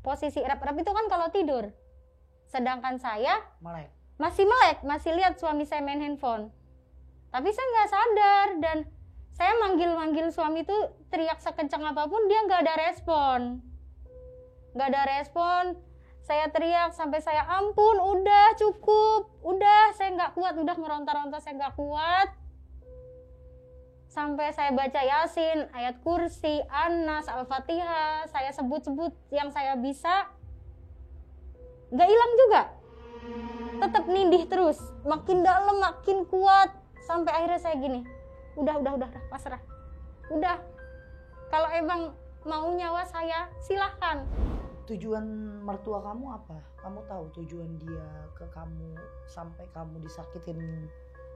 posisi rep-rep itu kan kalau tidur. Sedangkan saya Melek. masih lihat suami saya main handphone. Tapi saya nggak sadar dan saya manggil suami itu teriak sekencang apapun dia nggak ada respon. Saya teriak sampai saya ampun, udah cukup, udah saya nggak kuat, udah ngeronta-ronta saya nggak kuat. Sampai saya baca Yasin, ayat kursi, Anas, Al-Fatihah, saya sebut-sebut yang saya bisa, nggak hilang juga. Tetap nindih terus, makin dalam, makin kuat, sampai akhirnya saya gini, udah, pasrah. Udah, kalau emang mau nyawa saya, silahkan. Tujuan mertua kamu apa? Kamu tahu tujuan dia ke kamu sampai kamu disakitin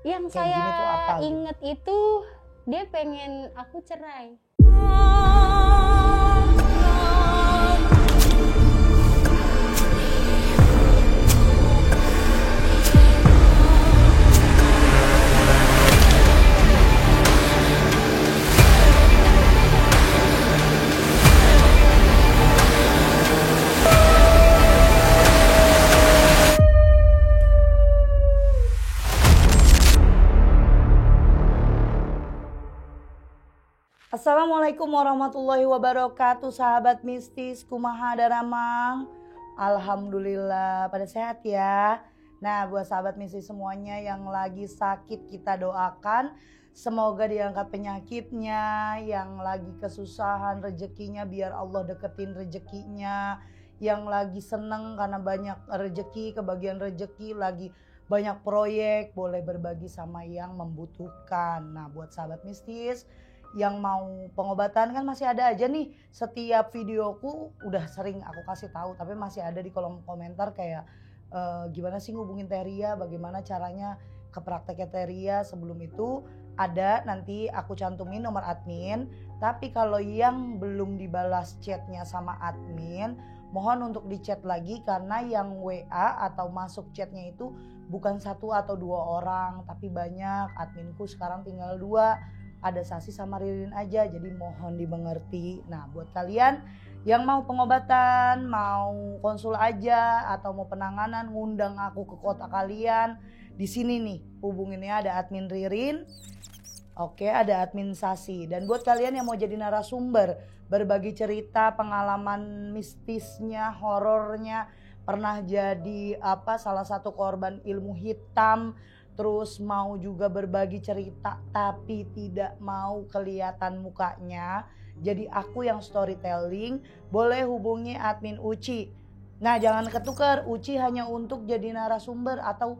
Yang kayak gini tuh apa? saya Gitu? inget itu, dia pengen aku cerai. Assalamualaikum warahmatullahi wabarakatuh, sahabat mistis, kumaha daramang. Alhamdulillah pada sehat ya. Nah, buat sahabat mistis semuanya yang lagi sakit, kita doakan semoga diangkat penyakitnya. Yang lagi kesusahan rezekinya biar Allah deketin rezekinya. Yang lagi seneng karena banyak rezeki, kebagian rezeki, lagi banyak proyek, boleh berbagi sama yang membutuhkan. Nah, buat sahabat mistis yang mau pengobatan kan masih ada aja nih, setiap videoku udah sering aku kasih tahu tapi masih ada di kolom komentar kayak gimana sih ngubungin Teria, bagaimana caranya ke prakteknya Teria. Sebelum itu ada, nanti aku cantumin nomor admin, tapi kalau yang belum dibalas chatnya sama admin mohon untuk di chat lagi, karena yang WA atau masuk chatnya itu bukan 1 atau 2 orang tapi banyak. Adminku sekarang tinggal 2, ada Sasi sama Ririn aja, jadi mohon dimengerti. Nah, buat kalian yang mau pengobatan, mau konsul aja atau mau penanganan, ngundang aku ke kota kalian, di sini nih hubunginnya ada admin Ririn, oke, ada admin Sasi. Dan buat kalian yang mau jadi narasumber, berbagi cerita pengalaman mistisnya, horornya, pernah jadi salah satu korban ilmu hitam, terus mau juga berbagi cerita tapi tidak mau kelihatan mukanya, jadi aku yang storytelling, boleh hubungi admin Uci. Nah, jangan ketukar, Uci hanya untuk jadi narasumber atau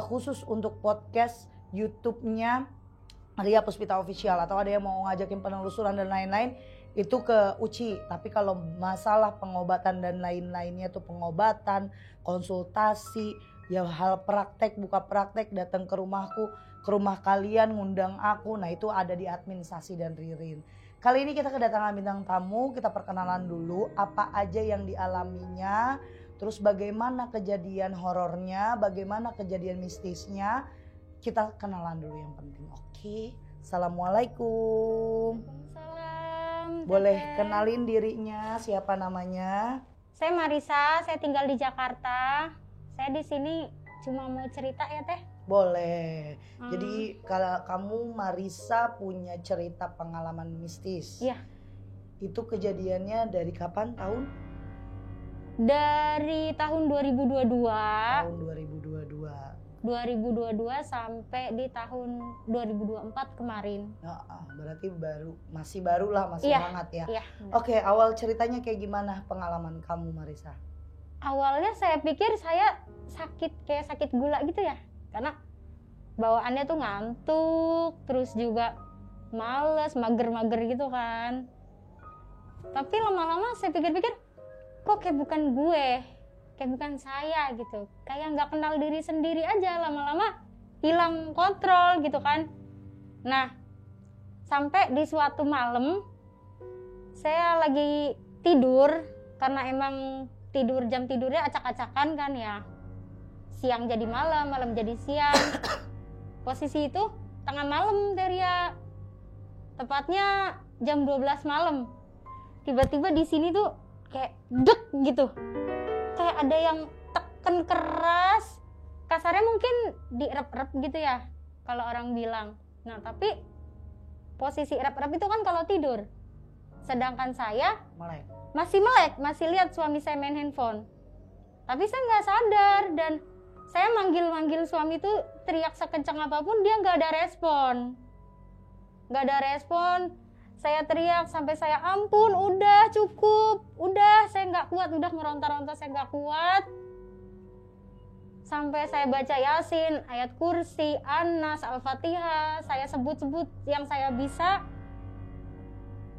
khusus untuk podcast YouTube-nya Ria Puspita Official, atau ada yang mau ngajakin penelusuran dan lain-lain itu ke Uci. Tapi kalau masalah pengobatan dan lain-lainnya tuh pengobatan, konsultasi, ya hal praktek, buka praktek, datang ke rumahku, ke rumah kalian, ngundang aku, nah itu ada di admin Sasi dan Ririn. Kali ini kita kedatangan bintang tamu, kita perkenalan dulu apa aja yang dialaminya, terus bagaimana kejadian horornya, bagaimana kejadian mistisnya, kita kenalan dulu yang penting. Oke, Assalamualaikum. Waalaikumsalam. Boleh Teteh. kenalin dirinya, siapa namanya? Saya Marisa, saya tinggal di Jakarta. Saya di sini cuma mau cerita ya Teh. Boleh. Jadi kalau kamu Marisa punya cerita pengalaman mistis. Iya. Itu kejadiannya dari kapan, tahun? Dari tahun 2022. Tahun 2022. 2022 sampai di tahun 2024 kemarin. Nah, berarti masih baru lah, masih Iya, hangat ya. Iya. Oke, awal ceritanya kayak gimana pengalaman kamu Marisa? Awalnya saya pikir saya kayak sakit gula gitu ya, karena bawaannya tuh ngantuk, terus juga males, mager-mager gitu kan. Tapi lama-lama saya pikir-pikir, kok kayak bukan gue, kayak bukan saya gitu, kayak nggak kenal diri sendiri aja. Lama-lama hilang kontrol gitu kan. Nah, sampai di suatu malam saya lagi tidur, karena emang jam tidurnya acak-acakan kan ya, siang jadi malam, malam jadi siang. Posisi itu tengah malam Teria, tepatnya jam 12 malam. Tiba-tiba di sini tuh kayak dek gitu, kayak ada yang teken keras, kasarnya mungkin direp-rep gitu ya kalau orang bilang. Nah tapi posisi rep-rep itu kan kalau tidur, sedangkan saya masih melek, masih lihat suami saya main handphone. Tapi saya nggak sadar, dan saya manggil suami itu teriak sekencang apapun, dia nggak ada respon. Saya teriak sampai saya ampun, udah cukup, udah saya nggak kuat, udah ngeronta-ronta, saya nggak kuat. Sampai saya baca Yasin, ayat kursi, Anas, Al-Fatihah, saya sebut-sebut yang saya bisa,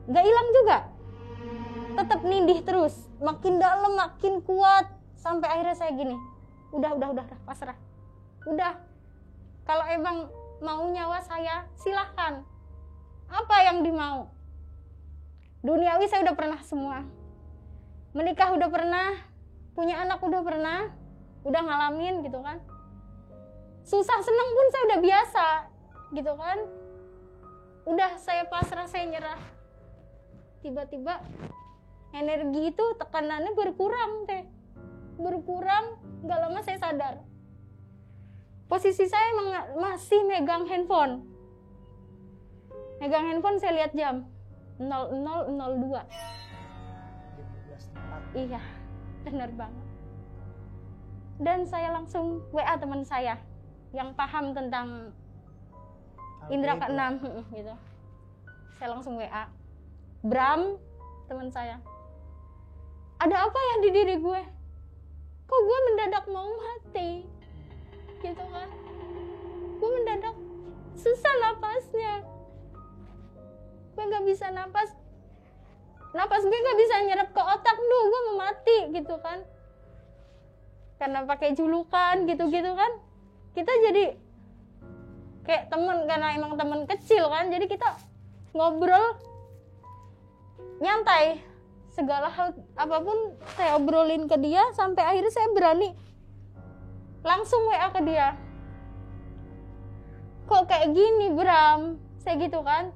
nggak hilang juga. Tetap nindih terus, makin dalam, makin kuat, sampai akhirnya saya gini, udah, pasrah. Udah, kalau emang mau nyawa saya, silahkan. Apa yang dimau? Duniawi saya udah pernah semua. Menikah udah pernah, punya anak udah pernah, udah ngalamin gitu kan. Susah seneng pun saya udah biasa gitu kan. Udah saya pasrah, saya nyerah. Tiba-tiba energi itu tekanannya berkurang teh. Berkurang, gak lama saya sadar. Posisi saya masih megang handphone. Saya lihat jam 00.02. Iya, benar banget. Dan saya langsung WA teman saya yang paham tentang indera keenam gitu. Saya langsung WA. Bram, teman saya. Ada apa ya di diri gue? Kok gue mendadak mau mati? Gitu kan. Gue mendadak susah napasnya. Gue gak bisa napas gue gak bisa nyerap ke otak, duh gue mau mati gitu kan. Karena pakai julukan gitu-gitu kan, kita jadi kayak temen, karena emang temen kecil kan, jadi kita ngobrol nyantai, segala hal apapun saya obrolin ke dia, sampai akhirnya saya berani langsung WA ke dia. Kok kayak gini Bram, saya gitu kan.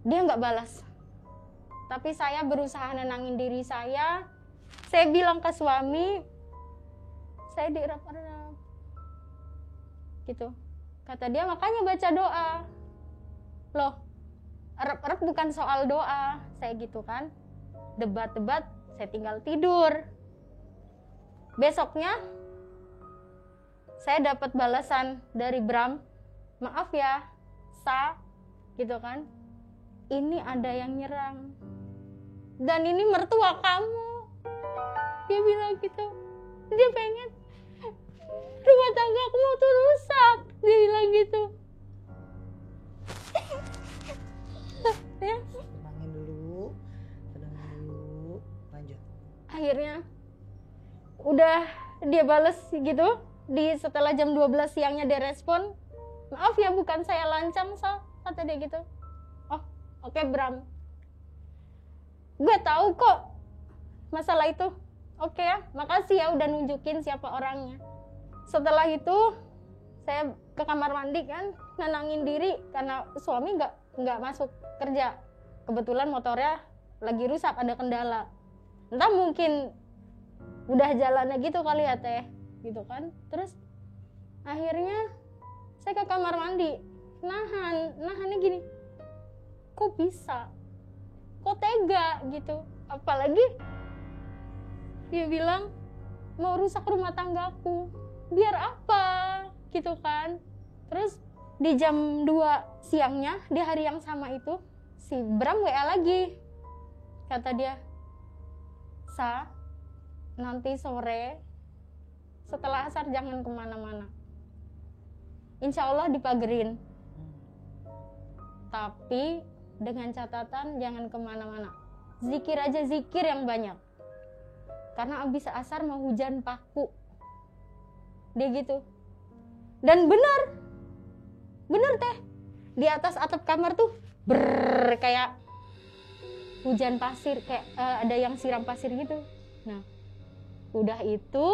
Dia nggak balas, tapi saya berusaha nenangin diri saya. Saya bilang ke suami, saya direp-rep gitu. Kata dia, makanya baca doa. Loh, rep-rep bukan soal doa, saya gitu kan. Debat-debat, saya tinggal tidur. Besoknya saya dapat balasan dari Bram, maaf ya Sa, gitu kan, ini ada yang nyerang dan ini mertua kamu. Dia bilang gitu, dia pengen rumah tanggaku tuh rusak, dia bilang gitu. Ya. Tenangin dulu, lanjut. Akhirnya udah dia bales gitu, setelah jam 12 siangnya dia respon, maaf ya bukan saya lancang Sal, kata dia gitu. Oh oke, Bram, gue tahu kok masalah itu. Oke ya, makasih ya udah nunjukin siapa orangnya. Setelah itu saya ke kamar mandi kan, nenangin diri karena suami nggak masuk kerja. Kebetulan motornya lagi rusak, ada kendala. Entah mungkin udah jalannya gitu kali ya teh, gitu kan. Terus akhirnya saya ke kamar mandi, nahannya gini, kok bisa, kok tega gitu. Apalagi dia bilang mau rusak rumah tanggaku, biar apa gitu kan. Terus di jam 2 siangnya di hari yang sama itu si Bram WA lagi, kata dia, Sa, nanti sore setelah asar jangan kemana-mana, insya Allah dipagerin, tapi dengan catatan jangan kemana-mana, zikir aja, zikir yang banyak, karena abis asar mau hujan paku, dia gitu. Dan bener teh, di atas atap kamar tuh kayak hujan pasir, kayak ada yang siram pasir gitu. Nah udah itu,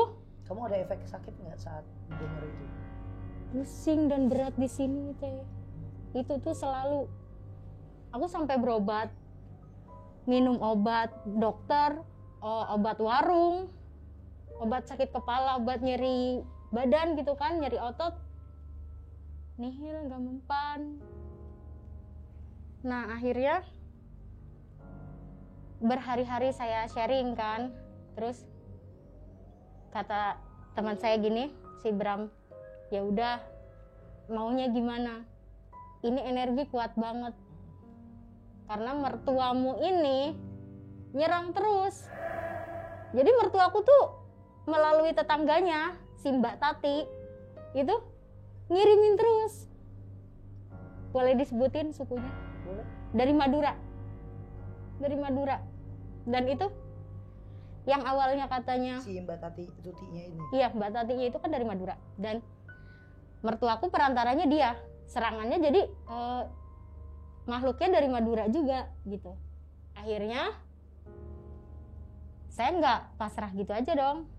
kamu ada efek sakit nggak saat dengar itu? Pusing dan berat di sini teh. Itu tuh selalu, aku sampai berobat minum obat dokter, obat warung, obat sakit kepala, obat nyeri badan gitu kan, nyeri otot, nihil, nggak mempan. Nah akhirnya berhari-hari saya sharing kan, terus kata teman saya gini, si Bram, ya udah maunya gimana, ini energi kuat banget karena mertuamu ini nyerang terus. Jadi mertuaku tuh melalui tetangganya si Mbak Tati itu ngirimin terus. Boleh disebutin sukunya? Boleh. Dari Madura. Dan itu yang awalnya katanya Si Mbak Tati Tutinya ini. iya, Mbak Tatinya itu kan dari Madura, dan mertuaku perantaranya dia, serangannya jadi makhluknya dari Madura juga gitu. Akhirnya saya nggak pasrah gitu aja dong,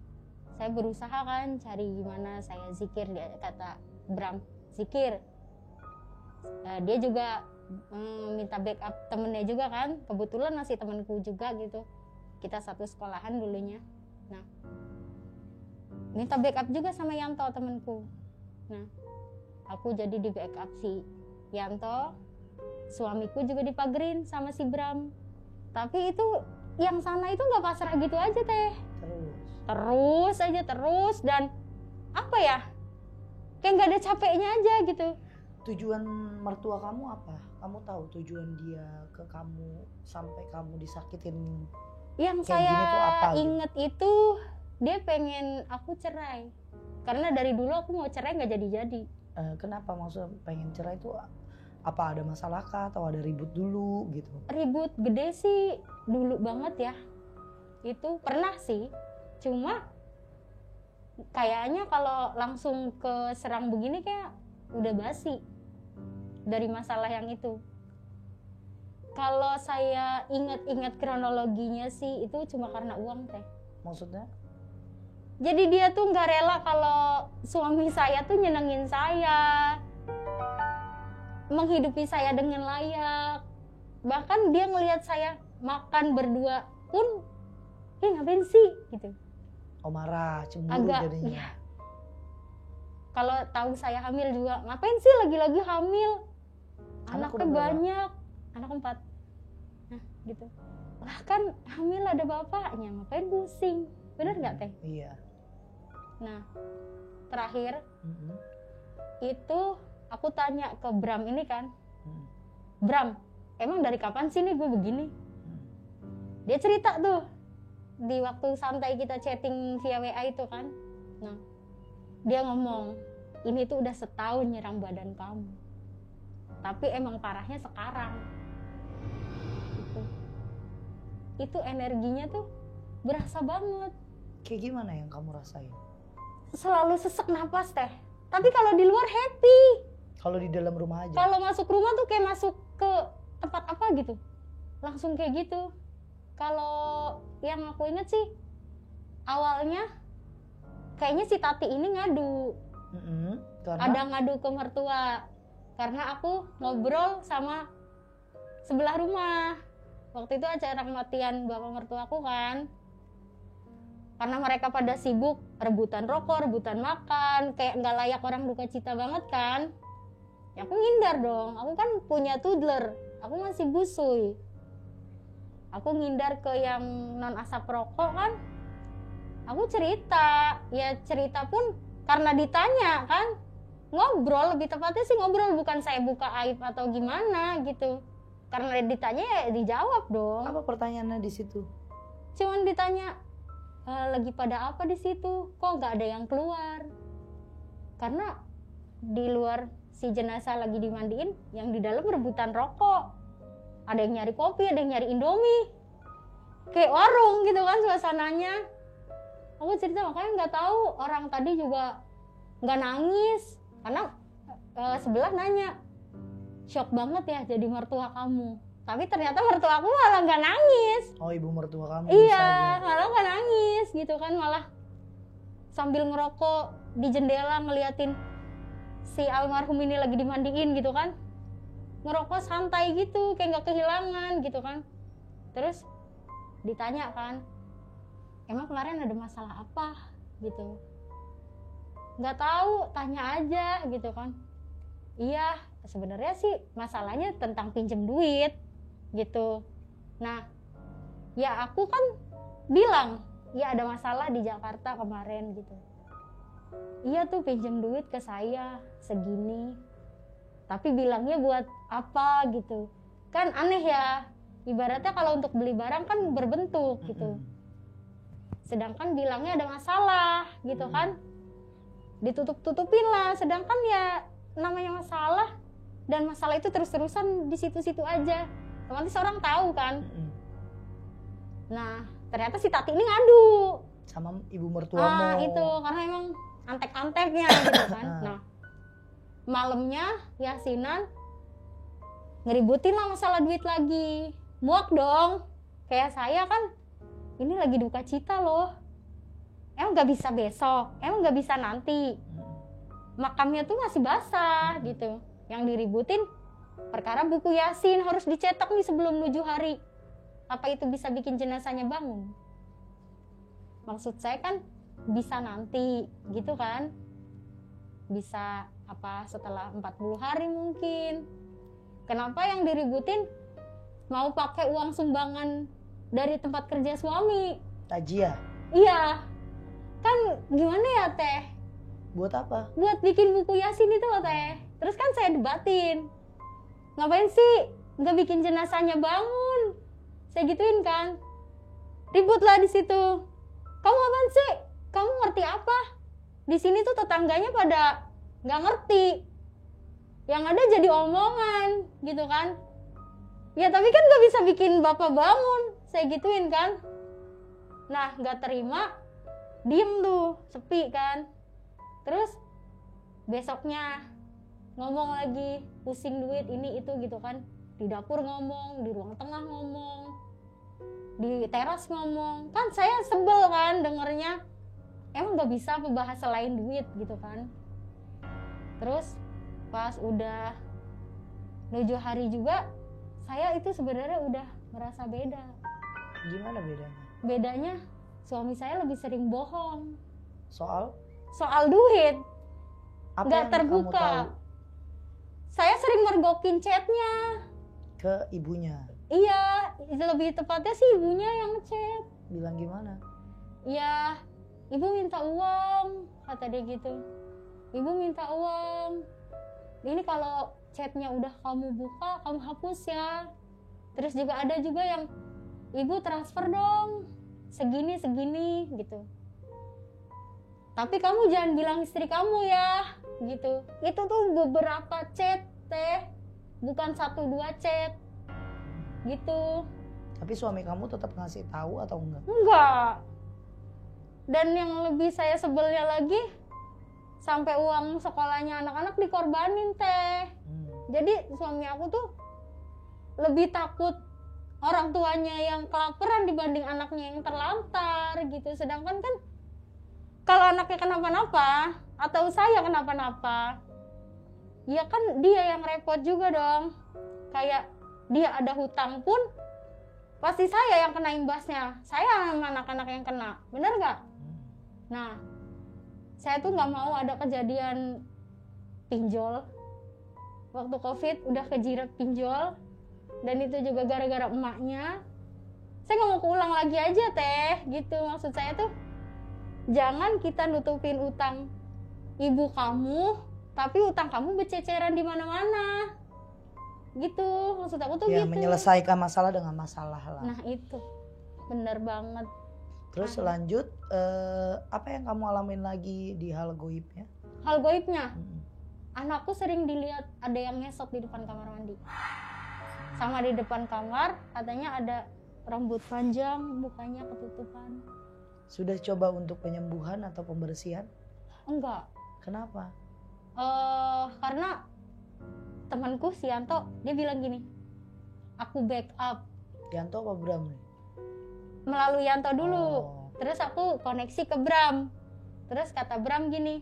saya berusaha kan cari gimana, saya zikir, dia kata Bram zikir. Dia juga minta backup temennya juga kan, kebetulan masih temenku juga gitu, kita satu sekolahan dulunya. Nah minta backup juga sama Yanto temenku. Nah aku jadi di backup si Yanto, suamiku juga dipagerin sama si Bram. Tapi itu yang sana itu nggak pasrah gitu aja teh, terus dan apa ya, kayak nggak ada capeknya aja gitu. Tujuan mertua kamu apa? Kamu tahu tujuan dia ke kamu sampai kamu disakitin? Yang Kayak gini tuh saya apa gitu? inget itu dia pengen aku cerai, karena dari dulu aku mau cerai nggak jadi-jadi. Kenapa maksudnya pengen cerai itu apa, ada masalah kah atau ada ribut dulu gitu? Ribut gede sih dulu banget ya, itu pernah sih, cuma kayaknya kalau langsung ke serang begini kayak udah basi dari masalah yang itu. Kalau saya ingat-ingat kronologinya sih itu cuma karena uang teh. Maksudnya? Jadi dia tuh nggak rela kalau suami saya tuh nyenengin saya, menghidupi saya dengan layak. Bahkan dia ngelihat saya makan berdua pun, ngapain sih gitu. Oh marah, cemburu Agak, jadinya. ya. Kalau tahu saya hamil juga, ngapain sih lagi-lagi hamil? Anak Anaknya udah berapa? banyak, anak 4. Nah gitu. Lah kan hamil ada bapaknya, ngapain pusing? Bener nggak teh? Iya. Nah terakhir Mm-mm. itu aku tanya ke Bram ini kan, Mm. Bram, emang dari kapan sih nih gue begini? Mm. Dia cerita tuh di waktu santai kita chatting via WA itu kan. Nah dia ngomong, ini tuh udah setahun nyerang badan kamu, tapi emang parahnya sekarang. Itu energinya tuh berasa banget. Kayak gimana yang kamu rasain? Selalu sesek napas teh, tapi kalau di luar happy. Kalau di dalam rumah aja? Kalau masuk rumah tuh kayak masuk ke tempat apa gitu, langsung kayak gitu. Kalau yang aku inget sih awalnya kayaknya si Tati ini ngadu. Mm-mm. Karena? Ada ngadu ke mertua karena aku ngobrol sama sebelah rumah. Waktu itu acara kematian bapak mertuaku kan, karena mereka pada sibuk rebutan rokok, rebutan makan, kayak nggak layak orang duka cita banget kan. Ya aku ngindar dong, aku kan punya toddler, aku masih busui. Aku ngindar ke yang non asap rokok kan. Aku cerita, ya cerita pun karena ditanya kan, ngobrol, lebih tepatnya sih ngobrol, bukan saya buka aib atau gimana gitu. Karena ditanya ya dijawab dong. Apa pertanyaannya di situ? Cuman ditanya, lagi pada apa di situ? Kok nggak ada yang keluar? Karena di luar si jenazah lagi dimandiin, yang di dalam rebutan rokok. Ada yang nyari kopi, ada yang nyari Indomie. Kayak warung gitu kan suasananya. Aku cerita makanya nggak tahu, orang tadi juga nggak nangis karena sebelah nanya, shock banget ya jadi mertua kamu. Tapi ternyata mertua aku malah nggak nangis. Oh ibu mertua kamu? Iya, malah nggak nangis gitu kan, malah sambil ngerokok di jendela ngeliatin si almarhum ini lagi dimandiin gitu kan, ngerokok santai gitu kayak nggak kehilangan gitu kan. Terus ditanya kan, emang kemarin ada masalah apa gitu. Nggak tahu, tanya aja gitu kan. Iya, sebenarnya sih masalahnya tentang pinjem duit gitu. Nah, ya aku kan bilang, ya ada masalah di Jakarta kemarin gitu. Iya tuh pinjem duit ke saya segini, tapi bilangnya buat apa gitu. Kan aneh ya, ibaratnya kalau untuk beli barang kan berbentuk gitu. Sedangkan bilangnya ada masalah gitu kan. Ditutup-tutupin lah, sedangkan ya namanya masalah, dan masalah itu terus-terusan di situ-situ aja. Otomatis orang tahu kan. Nah, ternyata si Tati ini ngadu sama ibu mertuamu. Itu karena emang antek-anteknya gitu kan. Nah, malamnya yasinan ngeributin lah masalah duit lagi. Muak dong. Kayak saya kan ini lagi duka cita loh. Emang gak bisa besok, emang gak bisa nanti. Makamnya tuh masih basah gitu. Yang diributin perkara buku Yasin harus dicetak nih sebelum 7 hari. Apa itu bisa bikin jenazahnya bangun? Maksud saya kan bisa nanti gitu kan. Bisa apa setelah 40 hari mungkin. Kenapa yang diributin mau pakai uang sumbangan dari tempat kerja suami? Tajia? Iya. Kan gimana ya Teh? Buat apa? Buat bikin buku Yasin itu loh Teh. Terus kan saya debatin, ngapain sih nggak bikin jenazahnya bangun? Saya gituin kan. Ribut lah di situ. Kamu apaan sih? Kamu ngerti apa? Di sini tuh tetangganya pada nggak ngerti. Yang ada jadi omongan gitu kan. Ya tapi kan nggak bisa bikin bapak bangun. Saya gituin kan. Nah nggak terima, diem tuh, sepi kan. Terus besoknya ngomong lagi, pusing duit ini itu gitu kan. Di dapur ngomong, di ruang tengah ngomong, di teras ngomong. Kan saya sebel kan dengernya. Emang gak bisa membahas selain duit gitu kan. Terus pas udah 7 hari juga, saya itu sebenarnya udah merasa beda. Gimana bedanya? Bedanya suami saya lebih sering bohong. Soal duit. apa Gak yang terbuka. kamu tahu? Saya sering mergokin chatnya Ke ibunya? Iya, lebih tepatnya sih ibunya yang ngechat. Bilang gimana? Ya, ibu minta uang, kata dia gitu. Ibu minta uang. Ini kalau chatnya udah kamu buka, kamu hapus ya. Terus juga ada juga yang, ibu transfer dong, segini gitu. Tapi kamu jangan bilang istri kamu ya, gitu. Itu tuh beberapa chat Teh, bukan 1-2 chat, gitu. Tapi suami kamu tetap ngasih tahu atau enggak? Enggak. Dan yang lebih saya sebelnya lagi, sampai uang sekolahnya anak-anak dikorbanin Teh. Jadi suami aku tuh lebih takut orang tuanya yang kelaparan dibanding anaknya yang terlantar gitu. Sedangkan kan kalau anaknya kenapa-napa atau saya kenapa-napa, ya kan dia yang repot juga dong. Kayak dia ada hutang pun pasti saya yang kena imbasnya. Saya sama anak-anak yang kena, bener gak? Nah, saya tuh gak mau ada kejadian pinjol. Waktu COVID udah kejirat pinjol, dan itu juga gara-gara emaknya. Saya gak mau keulang lagi aja Teh, gitu. Maksud saya tuh, jangan kita nutupin utang ibu kamu, tapi utang kamu bececeran di mana-mana. Gitu, maksud aku tuh ya, gitu. menyelesaikan masalah dengan masalah lah. Nah itu, bener banget. Terus lanjut, apa yang kamu alamin lagi di hal goibnya? Hal goibnya, anakku sering dilihat ada yang ngesot di depan kamar mandi. Sama di depan kamar, katanya ada rambut panjang, mukanya ketutupan. Sudah coba untuk penyembuhan atau pembersihan? Enggak. Kenapa? Karena temanku si Yanto, dia bilang gini, aku backup. Yanto apa Bram nih? Melalui Yanto dulu. Terus aku koneksi ke Bram. Terus kata Bram gini,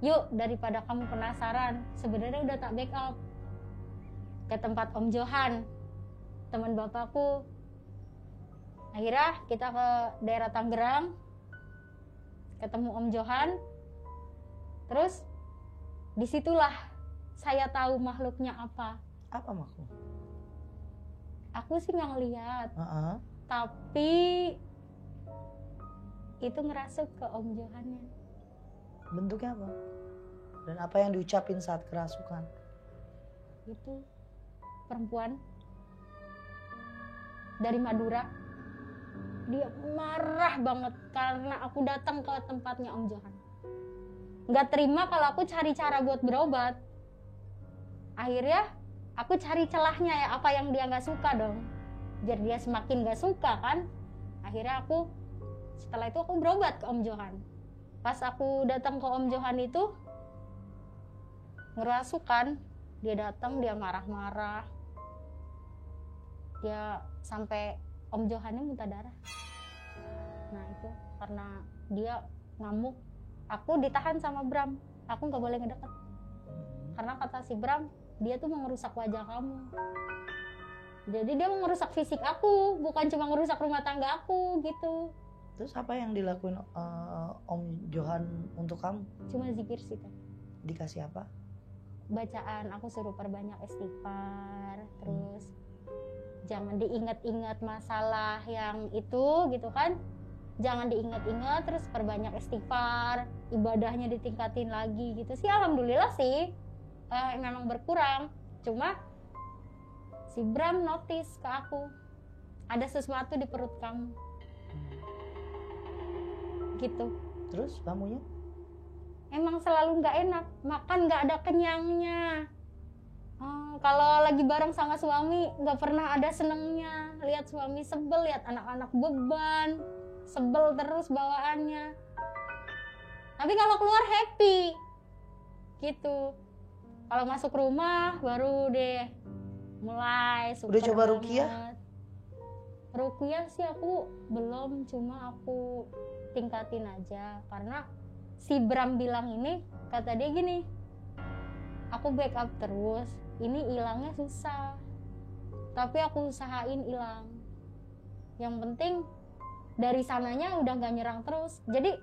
yuk daripada kamu penasaran, sebenarnya udah tak backup ke tempat Om Johan, teman bapakku. Akhirnya kita ke daerah Tangerang, ketemu Om Johan. Terus disitulah saya tahu makhluknya apa. Apa makhluk? Aku sih nggak ngeliat, Heeh. tapi itu ngerasuk ke Om Johannya. Bentuknya apa? Dan apa yang diucapin saat kerasukan? Itu perempuan dari Madura. Dia marah banget karena aku datang ke tempatnya Om Johan. Nggak terima kalau aku cari cara buat berobat. Akhirnya aku cari celahnya ya, apa yang dia nggak suka dong, biar dia semakin nggak suka kan. Akhirnya aku setelah itu aku berobat ke Om Johan. Pas aku datang ke Om Johan itu ngerasukan, dia datang, dia marah-marah, dia sampai Om Johannya muntah darah. Nah itu karena dia ngamuk. Aku ditahan sama Bram, aku nggak boleh ngedeket karena kata si Bram, dia tuh mau ngerusak wajah kamu. Jadi dia mau ngerusak fisik aku, bukan cuma ngerusak rumah tangga aku gitu. Terus apa yang dilakuin Om Johan untuk kamu? Cuma zikir sih Teh. Dikasih apa? Bacaan, aku suruh perbanyak istighfar, terus jangan diingat-ingat masalah yang itu gitu kan. Jangan diingat-ingat, terus perbanyak istighfar, ibadahnya ditingkatin lagi gitu sih. Alhamdulillah sih memang berkurang. Cuma si Bram notice ke aku, ada sesuatu di perut kamu gitu. Terus kamunya? Emang selalu nggak enak, makan nggak ada kenyangnya. Kalau lagi bareng sama suami nggak pernah ada senengnya. Lihat suami sebel, lihat anak-anak beban, sebel terus bawaannya. Tapi kalau keluar happy gitu. Kalau masuk rumah baru deh mulai super. Udah coba banget. ruqyah? Ruqyah sih aku belum, cuma aku tingkatin aja karena si Bram bilang ini, kata dia gini, aku backup terus, ini hilangnya susah, tapi aku usahain hilang. Yang penting dari sananya udah gak nyerang terus. Jadi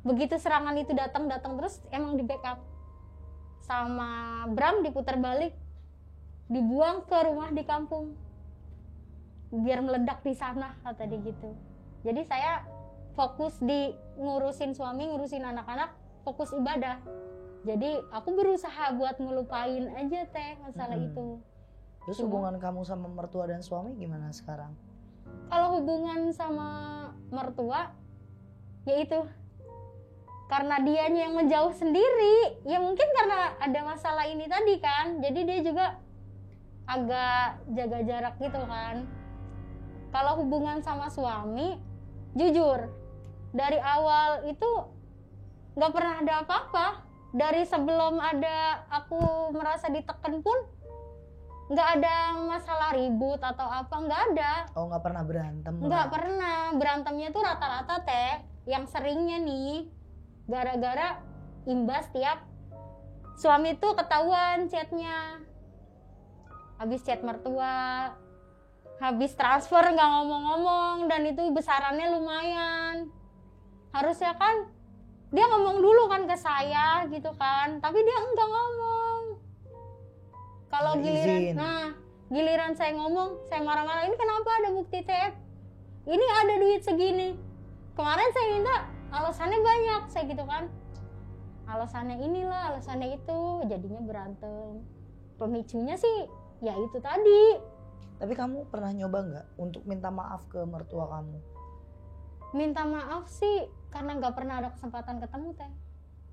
begitu serangan itu datang terus, emang di backup sama Bram, diputar balik, dibuang ke rumah di kampung biar meledak di sana, kata dia gitu. Jadi saya fokus di ngurusin suami, ngurusin anak-anak, fokus ibadah. Jadi aku berusaha buat ngelupain aja Teh masalah itu. Terus hubungan kamu sama mertua dan suami gimana sekarang? Kalau hubungan sama mertua, ya itu, karena dianya yang menjauh sendiri, ya mungkin karena ada masalah ini tadi kan, jadi dia juga agak jaga jarak gitu kan. Kalau hubungan sama suami, jujur, dari awal itu gak pernah ada apa-apa. Dari sebelum ada aku merasa ditekan pun gak ada masalah ribut atau apa, gak ada. Oh, gak pernah berantem? Gak pernah, berantemnya tuh rata-rata Teh, yang seringnya nih gara-gara imbas tiap suami tuh ketahuan chatnya, habis chat mertua, habis transfer nggak ngomong-ngomong, dan itu besarannya lumayan. Harusnya kan dia ngomong dulu kan ke saya gitu kan, tapi dia enggak ngomong. Kalau giliran saya ngomong, saya marah-marah, ini kenapa ada bukti tap, ini ada duit segini, kemarin saya minta alasannya banyak, saya gitu kan, alasannya inilah, alasannya itu, jadinya berantem. Pemicunya sih ya itu tadi. Tapi kamu pernah nyoba nggak untuk minta maaf ke mertua kamu? Minta maaf sih karena nggak pernah ada kesempatan ketemu Teh.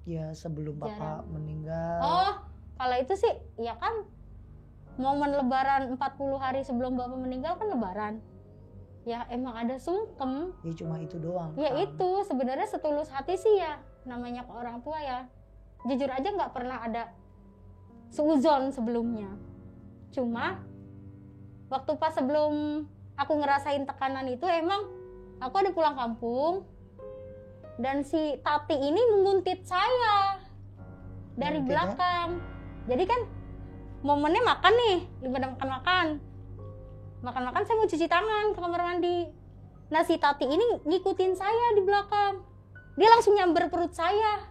Ya sebelum papa Jarang. meninggal. Oh, kalau itu sih ya kan momen lebaran 40 hari sebelum bapak meninggal kan lebaran. Ya emang ada sungkem. Ya cuma itu doang. Ya kan? itu sebenarnya setulus hati sih ya, namanya ke orang tua ya. Jujur aja nggak pernah ada seuzon sebelumnya. Cuma waktu pas sebelum aku ngerasain tekanan itu, emang aku ada pulang kampung dan si Tati ini menguntit saya dari belakang. Jadi kan momennya makan nih, ibadah makan-makan saya mau cuci tangan ke kamar mandi. Nah si Tati ini ngikutin saya di belakang. Dia langsung nyamber perut saya.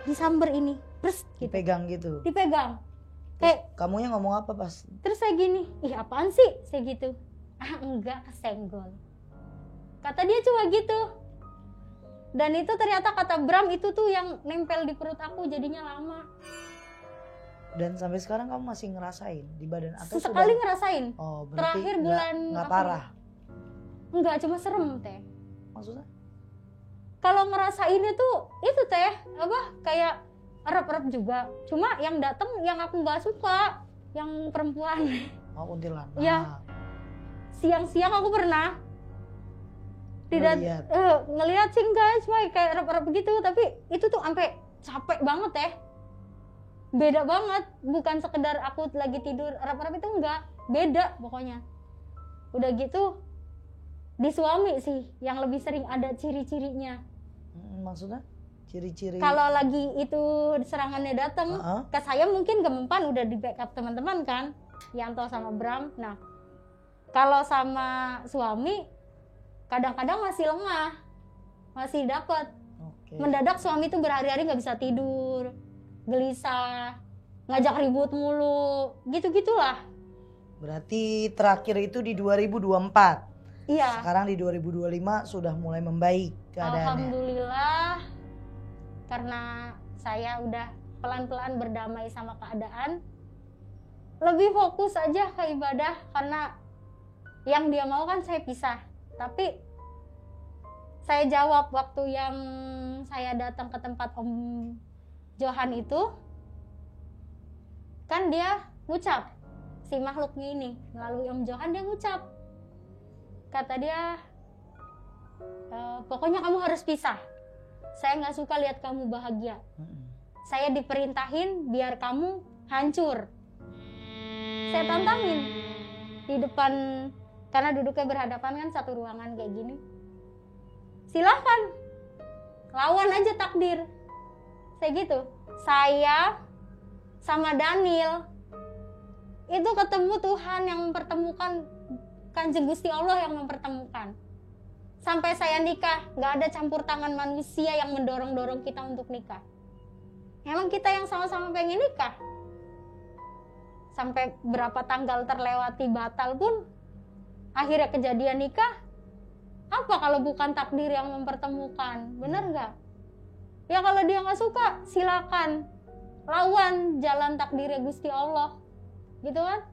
Disamber ini. Terus gitu. Dipegang gitu. Dipegang. Terus Kayak kamunya ngomong apa pas? terus saya gini, ih apaan sih? Saya gitu. Ah enggak, kesenggol. Kata dia cuma gitu. Dan itu ternyata kata Bram itu tuh yang nempel di perut aku jadinya lama. Dan sampai sekarang kamu masih ngerasain di badan atau Sesekali sudah? ngerasain. Oh, berarti Terakhir bulan nggak apa parah. Enggak, cuma serem teh. Maksudnya? Kalau ngerasainnya tuh itu teh apa kayak erep-erep juga. Cuma yang datang yang aku nggak suka, yang perempuan. Oh, kuntilanak. Ya. Siang-siang aku pernah tidak Ngeliat. ngelihat sih enggak, cuma kayak erep-erep gitu, tapi itu tuh sampai capek banget ya. Beda banget, bukan sekedar aku lagi tidur erep-erep itu enggak, beda pokoknya. Udah gitu di suami sih yang lebih sering ada ciri-cirinya. Maksudnya? Ciri-ciri. Kalau lagi itu serangannya datang, Heeh. ke saya mungkin gemempan udah di backup teman-teman kan, Yanto sama Bram. Nah, kalau sama suami kadang-kadang masih lengah, masih dapat. Oke. Mendadak suami tuh berhari-hari nggak bisa tidur, gelisah, ngajak ribut mulu, gitu-gitulah. Berarti terakhir itu di 2024. Iya. Sekarang di 2025 sudah mulai membaik keadaannya. Alhamdulillah, karena saya udah pelan-pelan berdamai sama keadaan, lebih fokus aja ke ibadah, karena yang dia mau kan saya pisah. Tapi saya jawab waktu yang saya datang ke tempat Om Johan itu, kan dia ngucap, si makhluknya ini melalui Om Johan dia ngucap, kata dia, pokoknya kamu harus pisah, saya nggak suka lihat kamu bahagia, saya diperintahin biar kamu hancur. Saya tantangin di depan, karena duduknya berhadapan kan satu ruangan kayak gini, silahkan lawan aja takdir. Saya gitu. Saya sama Daniel itu ketemu Tuhan yang mempertemukan, Kanjeng Gusti Allah yang mempertemukan. Sampai saya nikah, gak ada campur tangan manusia yang mendorong-dorong kita untuk nikah. Emang kita yang sama-sama pengen nikah. Sampai berapa tanggal terlewati batal pun, akhirnya kejadian nikah. Apa kalau bukan takdir yang mempertemukan? Bener gak? Ya kalau dia gak suka, silakan lawan jalan takdirnya Gusti Allah. Gitu kan?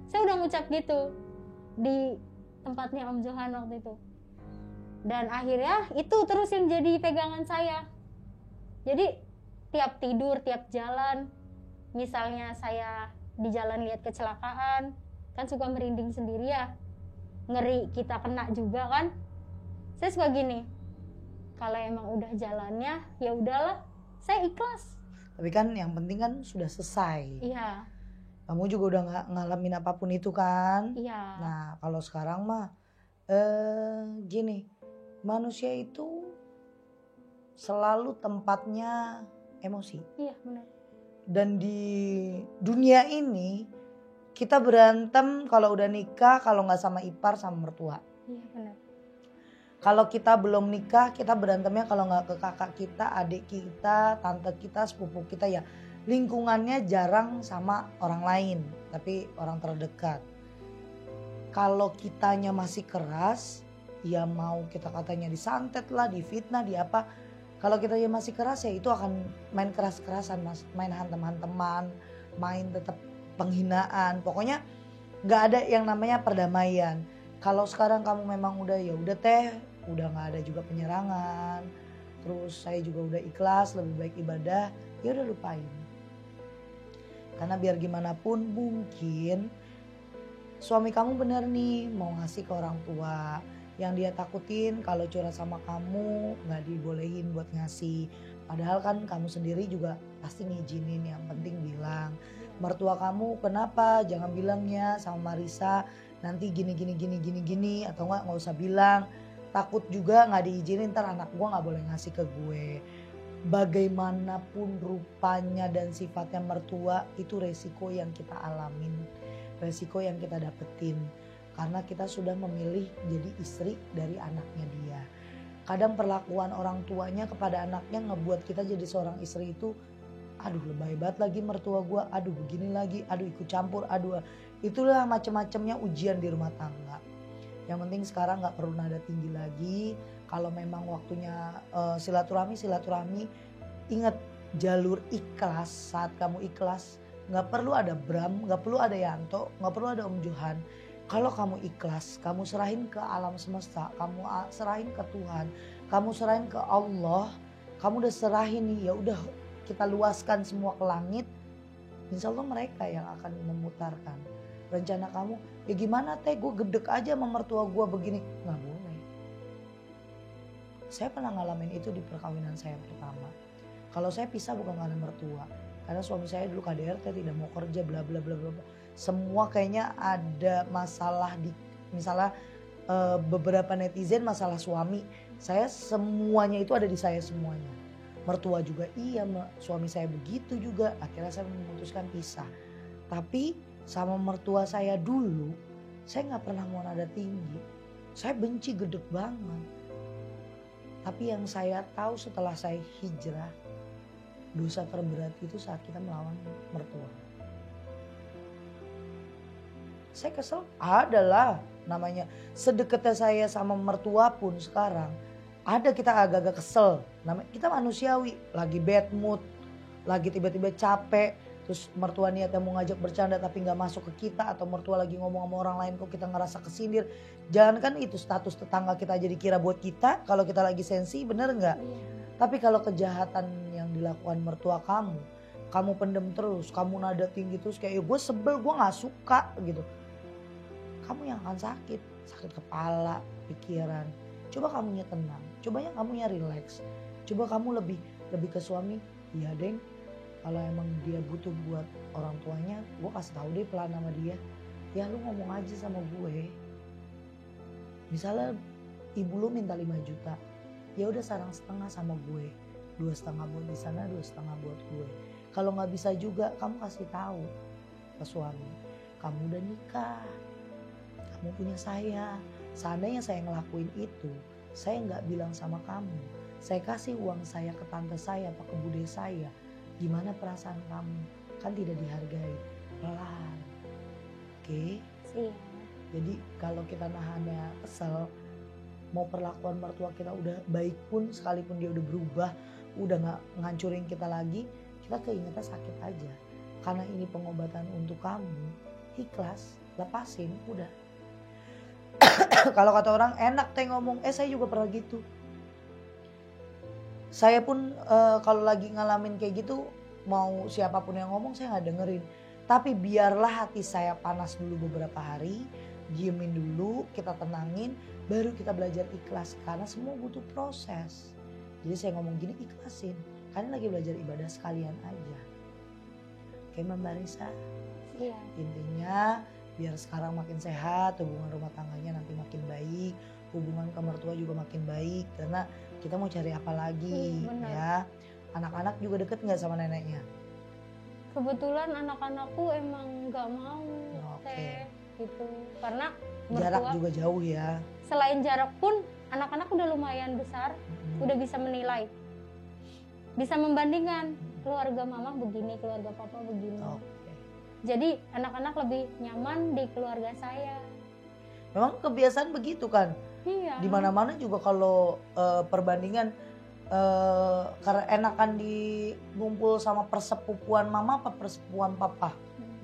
Saya udah ngucap gitu di tempatnya Om Johan waktu itu. Dan akhirnya itu terus yang jadi pegangan saya. Jadi tiap tidur, tiap jalan, misalnya saya di jalan lihat kecelakaan, kan suka merinding sendiri ya, ngeri kita kena juga kan. Saya suka gini, kalau emang udah jalannya ya udahlah, saya ikhlas. Tapi kan yang penting kan sudah selesai. Iya. Kamu juga udah nggak ngalamin apapun itu kan. Iya. Nah kalau sekarang mah gini, manusia itu selalu tempatnya emosi. Iya benar. Dan di dunia ini kita berantem kalau udah nikah, kalau nggak sama ipar sama mertua. Iya benar. Kalau kita belum nikah, kita berantemnya kalau nggak ke kakak kita, adik kita, tante kita, sepupu kita ya. Lingkungannya jarang sama orang lain, tapi orang terdekat. Kalau kitanya masih keras, ya mau kita katanya disantet lah, difitnah, di apa. Kalau kita ya masih keras ya itu akan main keras-kerasan, main hantem-hanteman, main tetap penghinaan. Pokoknya nggak ada yang namanya perdamaian. Kalau sekarang kamu memang udah ya udah teh, udah nggak ada juga penyerangan. Terus saya juga udah ikhlas, lebih baik ibadah, ya udah lupain. Karena biar gimana pun mungkin suami kamu bener nih mau ngasih ke orang tua. Yang dia takutin kalau curhat sama kamu nggak dibolehin buat ngasih. Padahal kan kamu sendiri juga pasti ngizinin, yang penting bilang. Mertua kamu kenapa jangan bilangnya sama Marisa nanti gini atau nggak usah bilang. Takut juga nggak diizinin ntar anak gue nggak boleh ngasih ke gue. Bagaimanapun rupanya dan sifatnya mertua itu resiko yang kita alamin, resiko yang kita dapetin. karena kita sudah memilih jadi istri dari anaknya dia. Kadang perlakuan orang tuanya kepada anaknya ngebuat kita jadi seorang istri itu, aduh lebay banget lagi mertua gue, aduh begini lagi, aduh ikut campur, aduh itulah macam-macamnya ujian di rumah tangga. Yang penting sekarang gak perlu nada tinggi lagi. Kalau memang waktunya silaturahmi, ingat jalur ikhlas. Saat kamu ikhlas, gak perlu ada Bram, gak perlu ada Yanto, gak perlu ada Om Johan. Kalau kamu ikhlas, kamu serahin ke alam semesta, kamu serahin ke Tuhan, kamu serahin ke Allah, kamu udah serahin nih, ya udah kita luaskan semua ke langit, insya Allah mereka yang akan memutarkan rencana kamu. Ya gimana teh, gue gedek aja sama mertua gue begini, nggak boleh. Saya pernah ngalamin itu di perkawinan saya yang pertama. Kalau saya pisah bukan karena mertua, karena suami saya dulu KDRT, tidak mau kerja, bla bla bla bla. Semua kayaknya ada masalah di, misalnya beberapa netizen masalah suami, saya semuanya itu ada di saya semuanya. Mertua juga iya, suami saya begitu juga. Akhirnya saya memutuskan pisah. Tapi sama mertua saya dulu, saya nggak pernah mau nada tinggi. Saya benci gedek banget. Tapi yang saya tahu setelah saya hijrah, dosa terberat itu saat kita melawan mertua. Saya kesel, adalah namanya sedekatnya saya sama mertua pun sekarang ada kita agak-agak kesel. Namanya kita manusiawi, lagi bad mood, lagi tiba-tiba capek, terus mertua niatnya mau ngajak bercanda tapi nggak masuk ke kita, atau mertua lagi ngomong sama orang lain kok kita ngerasa kesindir. Jangan kan itu status tetangga kita jadi kira buat kita kalau kita lagi sensi, bener nggak? Tapi kalau kejahatan yang dilakukan mertua kamu pendem terus, kamu nada tinggi terus kayak gue sebel, gue nggak suka gitu. Kamu yang akan sakit kepala, pikiran. Coba kamunya tenang, cobanya kamunya relax. Coba kamu lebih ke suami, iya deng. Kalau emang dia butuh buat orang tuanya, gue kasih tahu deh pelan sama dia. Ya lu ngomong aja sama gue. Misalnya ibu lu minta 5 juta, ya udah sarang setengah sama gue, 2,5 buat di sana, 2,5 buat gue. Kalau nggak bisa juga, kamu kasih tahu ke suami, kamu udah nikah, kamu punya saya. Seandainya saya ngelakuin itu, saya nggak bilang sama kamu, saya kasih uang saya ke tante saya, apa ke bude saya, gimana perasaan kamu? Kan tidak dihargai. Pelan, oke? Iya. Jadi kalau kita nahannya kesel, mau perlakuan mertua kita udah baik pun, sekalipun dia udah berubah, udah gak ngancurin kita lagi, kita keingetnya sakit aja. Karena ini pengobatan untuk kamu, ikhlas, lepasin, udah. Kalau kata orang enak teh ngomong, saya juga pernah gitu. Saya pun kalau lagi ngalamin kayak gitu, mau siapapun yang ngomong saya gak dengerin. Tapi biarlah hati saya panas dulu beberapa hari, diemin dulu, kita tenangin, baru kita belajar ikhlas. Karena semua butuh proses. Jadi saya ngomong gini, ikhlasin. Kalian lagi belajar ibadah sekalian aja. Oke Mbak Risa? Iya. Intinya biar sekarang makin sehat, hubungan rumah tangganya nanti makin baik, hubungan ke mertua juga makin baik. Karena kita mau cari apa lagi ya. Anak-anak juga deket gak sama neneknya? Kebetulan anak-anakku emang gak mau teh gitu. Karena mertua, jarak juga jauh ya. Selain jarak pun anak-anak udah lumayan besar, udah bisa menilai, bisa membandingkan keluarga mama begini, keluarga papa begini. Jadi anak-anak lebih nyaman di keluarga saya. Memang kebiasaan begitu kan? Iya. Di mana-mana juga kalau perbandingan karena enakan di ngumpul sama persepupuan mama apa persepupuan papa.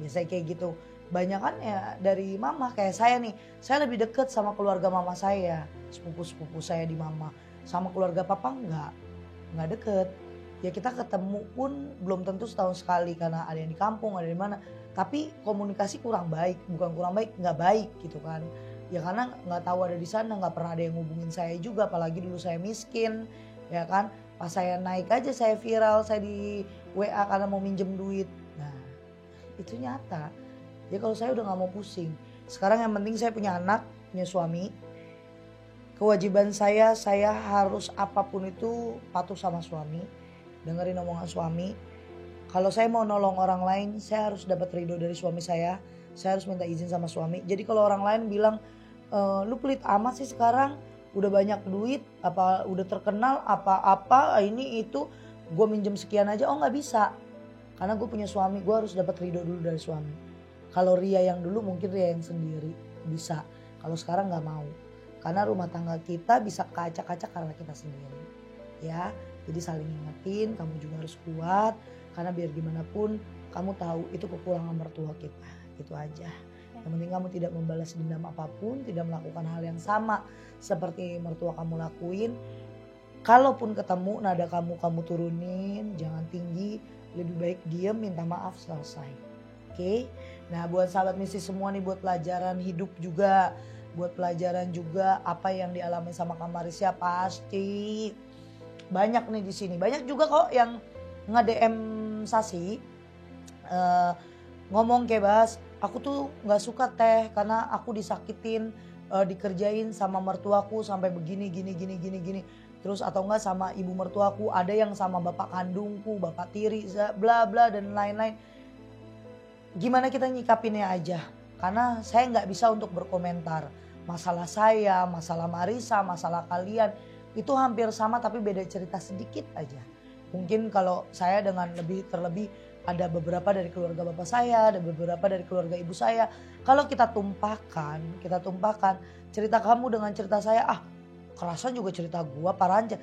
Biasanya kayak gitu. Banyak kan ya dari mama, kayak saya nih, saya lebih deket sama keluarga mama saya, sepupu-sepupu saya di mama. Sama keluarga papa nggak deket. Ya kita ketemu pun belum tentu setahun sekali karena ada yang di kampung, ada di mana. Tapi komunikasi kurang baik, bukan kurang baik, nggak baik gitu kan. Ya karena nggak tahu ada di sana, nggak pernah ada yang ngubungin saya juga, apalagi dulu saya miskin, ya kan. Pas saya naik aja saya viral, saya di WA karena mau minjem duit. Nah itu nyata. Ya kalau saya udah gak mau pusing. Sekarang yang penting saya punya anak, punya suami. Kewajiban saya harus apapun itu patuh sama suami. Dengerin omongan suami. Kalau saya mau nolong orang lain, saya harus dapat ridho dari suami saya. saya harus minta izin sama suami. Jadi kalau orang lain bilang, lu pelit amat sih sekarang, udah banyak duit, apa udah terkenal, apa-apa ini itu, gue minjem sekian aja, oh nggak bisa. Karena gue punya suami, gue harus dapat ridho dulu dari suami. Kalau Ria yang dulu mungkin Ria yang sendiri bisa, kalau sekarang nggak mau. Karena rumah tangga kita bisa kacak-kacak karena kita sendiri. Ya, jadi saling ingetin, kamu juga harus kuat. Karena biar gimana pun kamu tahu itu kekurangan mertua kita. Itu aja. Yang penting kamu tidak membalas dendam apapun, tidak melakukan hal yang sama seperti mertua kamu lakuin. Kalaupun ketemu nada kamu turunin, jangan tinggi, lebih baik diam, minta maaf, selesai. Oke? Nah, buat sahabat misi semua nih, buat pelajaran hidup juga, buat pelajaran juga apa yang dialami sama Kak Marisya pasti banyak nih di sini. Banyak juga kok yang nge-DM Sasi ngomong kayak Bas, aku tuh nggak suka teh karena aku disakitin, dikerjain sama mertuaku sampai begini gini. Terus atau enggak sama ibu mertuaku, ada yang sama bapak kandungku, bapak tiri, bla bla dan lain-lain. Gimana kita nyikapinnya aja? Karena saya nggak bisa untuk berkomentar. Masalah saya, masalah Marisa, masalah kalian itu hampir sama tapi beda cerita sedikit aja. Mungkin kalau saya dengan terlebih ada beberapa dari keluarga bapak saya, ada beberapa dari keluarga ibu saya. Kalau kita tumpahkan cerita kamu dengan cerita saya, kerasa juga cerita gua parah aja.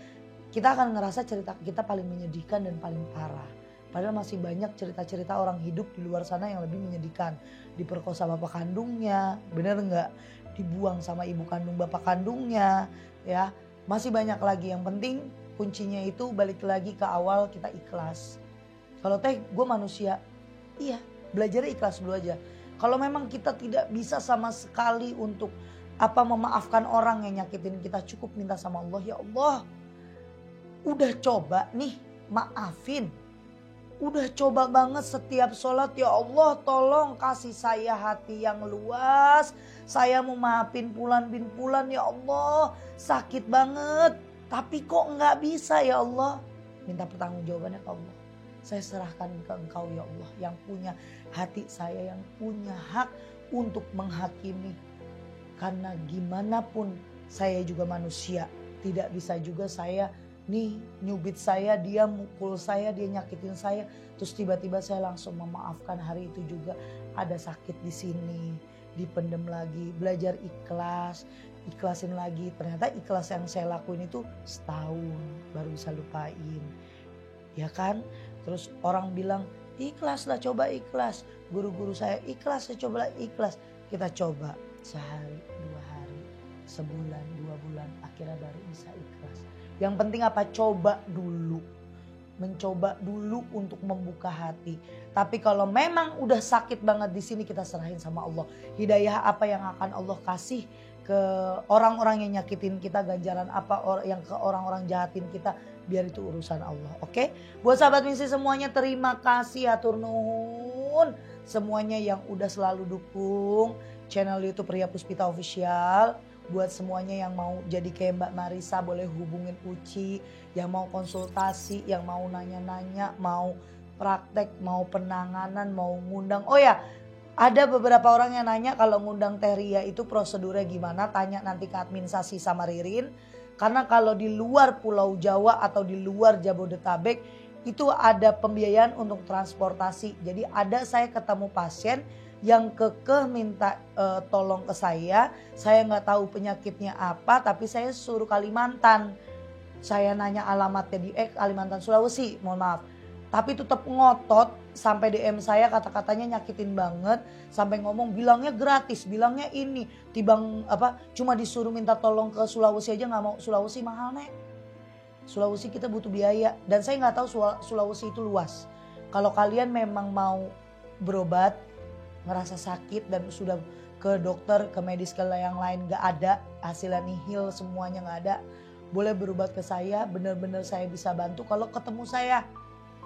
Kita akan ngerasa cerita kita paling menyedihkan dan paling parah. Padahal masih banyak cerita-cerita orang hidup di luar sana yang lebih menyedihkan. Diperkosa bapak kandungnya, bener nggak? Dibuang sama ibu kandung bapak kandungnya, ya. Masih banyak lagi. Yang penting kuncinya itu balik lagi ke awal, kita ikhlas. Kalau teh gue manusia, iya belajar ikhlas dulu aja. Kalau memang kita tidak bisa sama sekali untuk memaafkan orang yang nyakitin kita, cukup minta sama Allah, ya Allah udah coba nih maafin. Udah coba banget setiap sholat, ya Allah tolong kasih saya hati yang luas. Saya mau maafin Fulan bin Fulan, ya Allah sakit banget. Tapi kok nggak bisa ya Allah. Minta pertanggungjawabannya ke Allah. Saya serahkan ke Engkau ya Allah yang punya hati saya, yang punya hak untuk menghakimi. Karena gimana pun saya juga manusia. Tidak bisa juga saya nih nyubit saya, dia mukul saya, dia nyakitin saya. Terus tiba-tiba saya langsung memaafkan. Hari itu juga ada sakit di sini. Dipendem lagi, belajar ikhlas. Ikhlasin lagi. Ternyata ikhlas yang saya lakuin itu setahun baru bisa lupain. Ya kan? Terus orang bilang ikhlas lah, coba ikhlas. Guru-guru saya ikhlas, saya coba ikhlas. Kita coba sehari, 2 hari, sebulan, 2 bulan, akhirnya baru bisa ikhlas. Yang penting apa? Coba dulu. Mencoba dulu untuk membuka hati. Tapi kalau memang udah sakit banget di sini, kita serahin sama Allah. Hidayah apa yang akan Allah kasih ke orang-orang yang nyakitin kita, ganjaran apa yang ke orang-orang jahatin kita, biar itu urusan Allah. Oke? Buat sahabat misi semuanya, terima kasih hatur nuhun semuanya yang udah selalu dukung channel YouTube Ria Puspita Official. Buat semuanya yang mau jadi kayak Mbak Marisa, boleh hubungin Uci. Yang mau konsultasi, yang mau nanya-nanya, mau praktek, mau penanganan, mau ngundang. Oh ya, ada beberapa orang yang nanya kalau ngundang Teh Ria itu prosedurnya gimana. Tanya nanti ke administrasi sama Ririn. Karena kalau di luar Pulau Jawa atau di luar Jabodetabek itu ada pembiayaan untuk transportasi. Jadi ada saya ketemu pasien yang kekeh minta tolong ke saya nggak tahu penyakitnya apa, tapi saya suruh Kalimantan. Saya nanya alamatnya di Kalimantan Sulawesi, mohon maaf. Tapi tetap ngotot sampai DM saya, kata-katanya nyakitin banget, sampai ngomong bilangnya gratis, bilangnya ini, cuma disuruh minta tolong ke Sulawesi aja nggak mau. Sulawesi mahal nek. Sulawesi kita butuh biaya dan saya nggak tahu Sulawesi itu luas. Kalau kalian memang mau berobat, ngerasa sakit dan sudah ke dokter, ke medis ke yang lain nggak ada, hasilnya nihil semuanya nggak ada, boleh berobat ke saya, benar-benar saya bisa bantu kalau ketemu saya.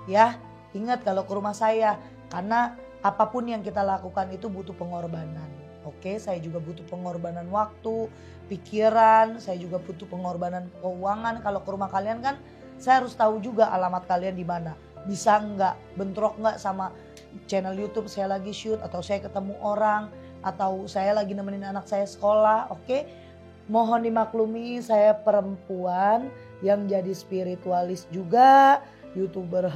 Ya, ingat kalau ke rumah saya, karena apapun yang kita lakukan itu butuh pengorbanan. Oke, saya juga butuh pengorbanan waktu, pikiran, saya juga butuh pengorbanan keuangan. Kalau ke rumah kalian kan saya harus tahu juga alamat kalian di mana. Bisa nggak, bentrok nggak sama channel YouTube saya lagi shoot, atau saya ketemu orang, atau saya lagi nemenin anak saya sekolah, oke? Mohon dimaklumi, saya perempuan yang jadi spiritualis juga, YouTuber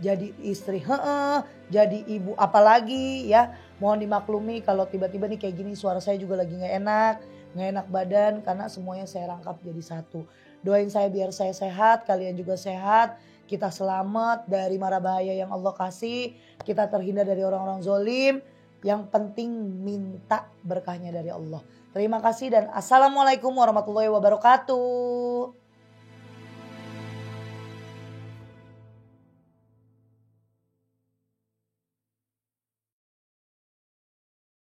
jadi istri jadi ibu apalagi ya. Mohon dimaklumi kalau tiba-tiba nih kayak gini suara saya juga lagi gak enak badan, karena semuanya saya rangkap jadi satu. Doain saya biar saya sehat, kalian juga sehat. Kita selamat dari mara bahaya yang Allah kasih. Kita terhindar dari orang-orang zolim. Yang penting minta berkahnya dari Allah. Terima kasih dan assalamualaikum warahmatullahi wabarakatuh.